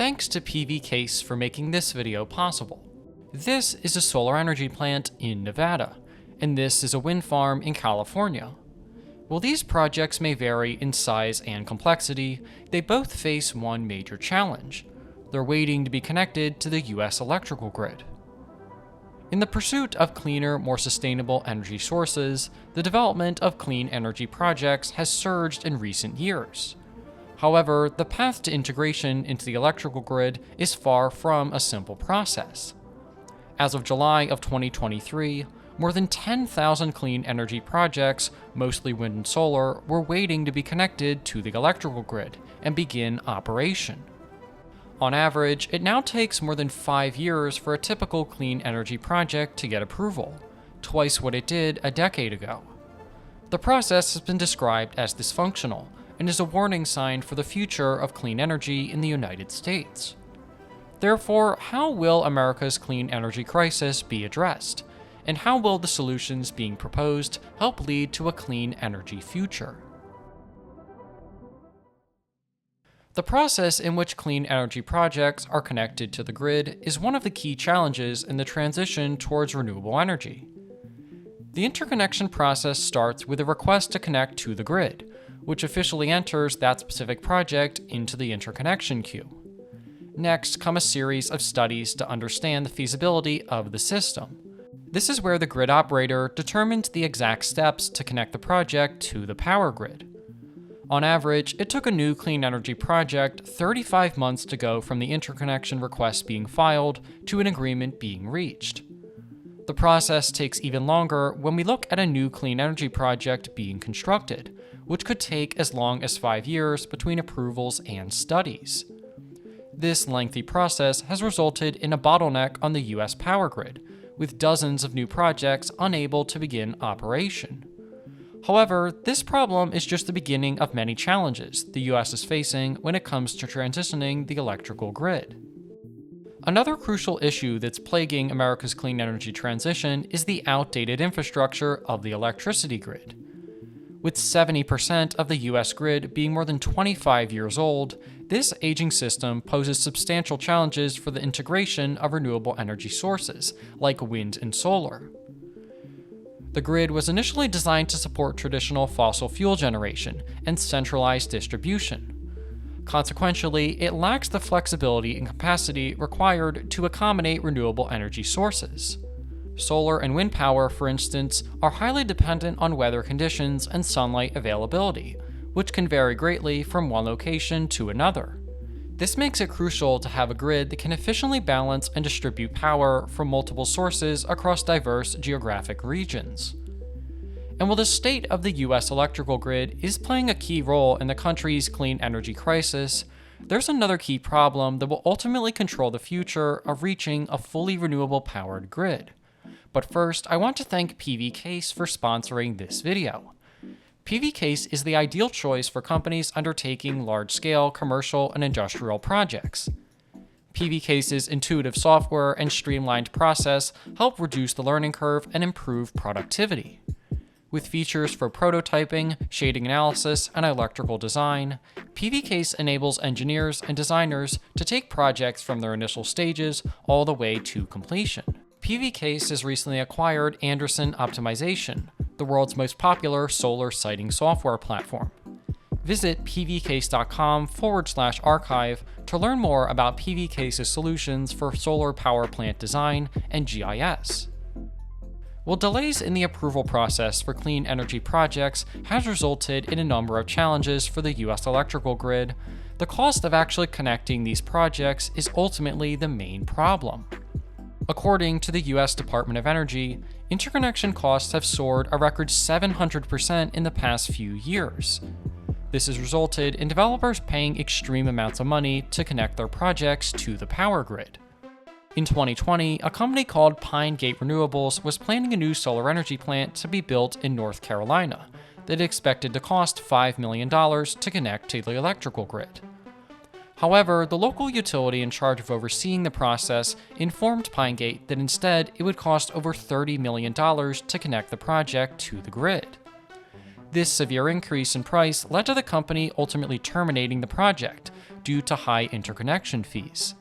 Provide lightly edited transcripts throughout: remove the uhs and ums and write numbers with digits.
Thanks to PV Case for making this video possible. This is a solar energy plant in Nevada, and this is a wind farm in California. While these projects may vary in size and complexity, they both face one major challenge. They're waiting to be connected to the US electrical grid. In the pursuit of cleaner, more sustainable energy sources, the development of clean energy projects has surged in recent years. However, the path to integration into the electrical grid is far from a simple process. As of July of 2023, more than 10,000 clean energy projects, mostly wind and solar, were waiting to be connected to the electrical grid and begin operation. On average, it now takes more than 5 years for a typical clean energy project to get approval, twice what it did a decade ago. The process has been described as dysfunctional and is a warning sign for the future of clean energy in the United States. Therefore, how will America's clean energy crisis be addressed? And how will the solutions being proposed help lead to a clean energy future? The process in which clean energy projects are connected to the grid is one of the key challenges in the transition towards renewable energy. The interconnection process starts with a request to connect to the grid, which officially enters that specific project into the interconnection queue. Next come a series of studies to understand the feasibility of the system. This is where the grid operator determines the exact steps to connect the project to the power grid. On average, it took a new clean energy project 35 months to go from the interconnection request being filed to an agreement being reached. The process takes even longer when we look at a new clean energy project being constructed, which could take as long as 5 years between approvals and studies. This lengthy process has resulted in a bottleneck on the US power grid, with dozens of new projects unable to begin operation. However, this problem is just the beginning of many challenges the US is facing when it comes to transitioning the electrical grid. Another crucial issue that's plaguing America's clean energy transition is the outdated infrastructure of the electricity grid. With 70% of the US grid being more than 25 years old, this aging system poses substantial challenges for the integration of renewable energy sources, like wind and solar. The grid was initially designed to support traditional fossil fuel generation and centralized distribution. Consequently, it lacks the flexibility and capacity required to accommodate renewable energy sources. Solar and wind power, for instance, are highly dependent on weather conditions and sunlight availability, which can vary greatly from one location to another. This makes it crucial to have a grid that can efficiently balance and distribute power from multiple sources across diverse geographic regions. And while the state of the US electrical grid is playing a key role in the country's clean energy crisis, there's another key problem that will ultimately control the future of reaching a fully renewable powered grid. But first, I want to thank PV Case for sponsoring this video. PV Case is the ideal choice for companies undertaking large-scale commercial and industrial projects. PV Case's intuitive software and streamlined process help reduce the learning curve and improve productivity. With features for prototyping, shading analysis, and electrical design, PV Case enables engineers and designers to take projects from their initial stages all the way to completion. PV Case has recently acquired Anderson Optimization, the world's most popular solar siting software platform. Visit pvcase.com/archive to learn more about PV Case's solutions for solar power plant design and GIS. While delays in the approval process for clean energy projects has resulted in a number of challenges for the US electrical grid, the cost of actually connecting these projects is ultimately the main problem. According to the US Department of Energy, interconnection costs have soared a record 700% in the past few years. This has resulted in developers paying extreme amounts of money to connect their projects to the power grid. In 2020, a company called Pine Gate Renewables was planning a new solar energy plant to be built in North Carolina that expected to cost $5 million to connect to the electrical grid. However, the local utility in charge of overseeing the process informed Pine Gate that instead it would cost over $30 million to connect the project to the grid. This severe increase in price led to the company ultimately terminating the project due to high interconnection fees.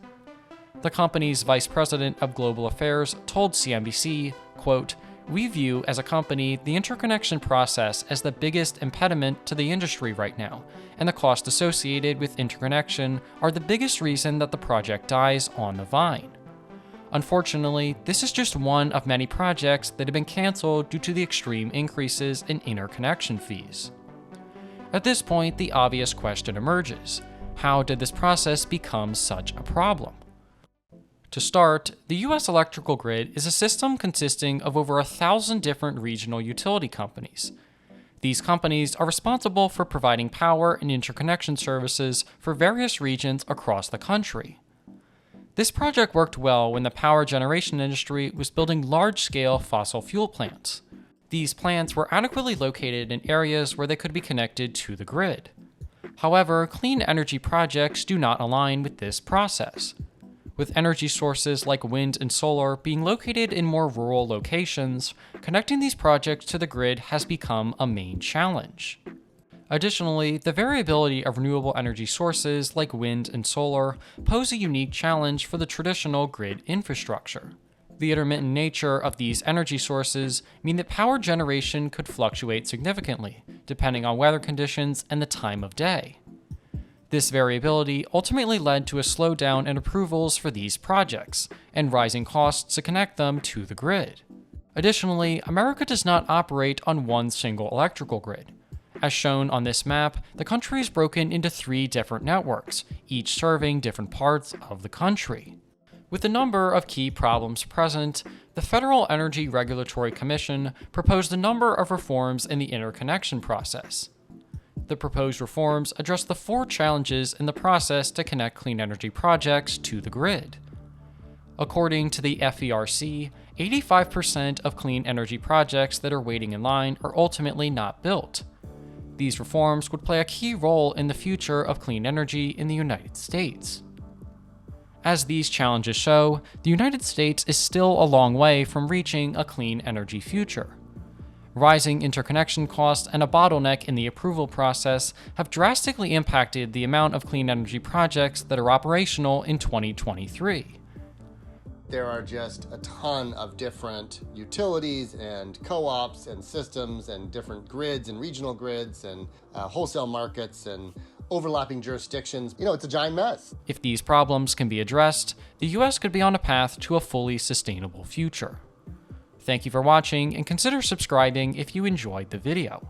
The company's vice president of global affairs told CNBC, quote, "We view as a company the interconnection process as the biggest impediment to the industry right now, and the cost associated with interconnection are the biggest reason that the project dies on the vine. Unfortunately, this is just one of many projects that have been canceled due to the extreme increases in interconnection fees." At this point, the obvious question emerges: how did this process become such a problem? To start, the U.S. electrical grid is a system consisting of over 1,000 different regional utility companies. These companies are responsible for providing power and interconnection services for various regions across the country. This project worked well when the power generation industry was building large-scale fossil fuel plants. These plants were adequately located in areas where they could be connected to the grid. However, clean energy projects do not align with this process. With energy sources like wind and solar being located in more rural locations, connecting these projects to the grid has become a main challenge. Additionally, the variability of renewable energy sources like wind and solar pose a unique challenge for the traditional grid infrastructure. The intermittent nature of these energy sources mean that power generation could fluctuate significantly, depending on weather conditions and the time of day. This variability ultimately led to a slowdown in approvals for these projects, and rising costs to connect them to the grid. Additionally, America does not operate on one single electrical grid. As shown on this map, the country is broken into 3 different networks, each serving different parts of the country. With a number of key problems present, the Federal Energy Regulatory Commission proposed a number of reforms in the interconnection process. The proposed reforms address the 4 challenges in the process to connect clean energy projects to the grid. According to the FERC, 85% of clean energy projects that are waiting in line are ultimately not built. These reforms would play a key role in the future of clean energy in the United States. As these challenges show, the United States is still a long way from reaching a clean energy future. Rising interconnection costs and a bottleneck in the approval process have drastically impacted the amount of clean energy projects that are operational in 2023. There are just a ton of different utilities and co-ops and systems and different grids and regional grids and wholesale markets and overlapping jurisdictions. It's a giant mess. If these problems can be addressed, the U.S. could be on a path to a fully sustainable future. Thank you for watching, and consider subscribing if you enjoyed the video.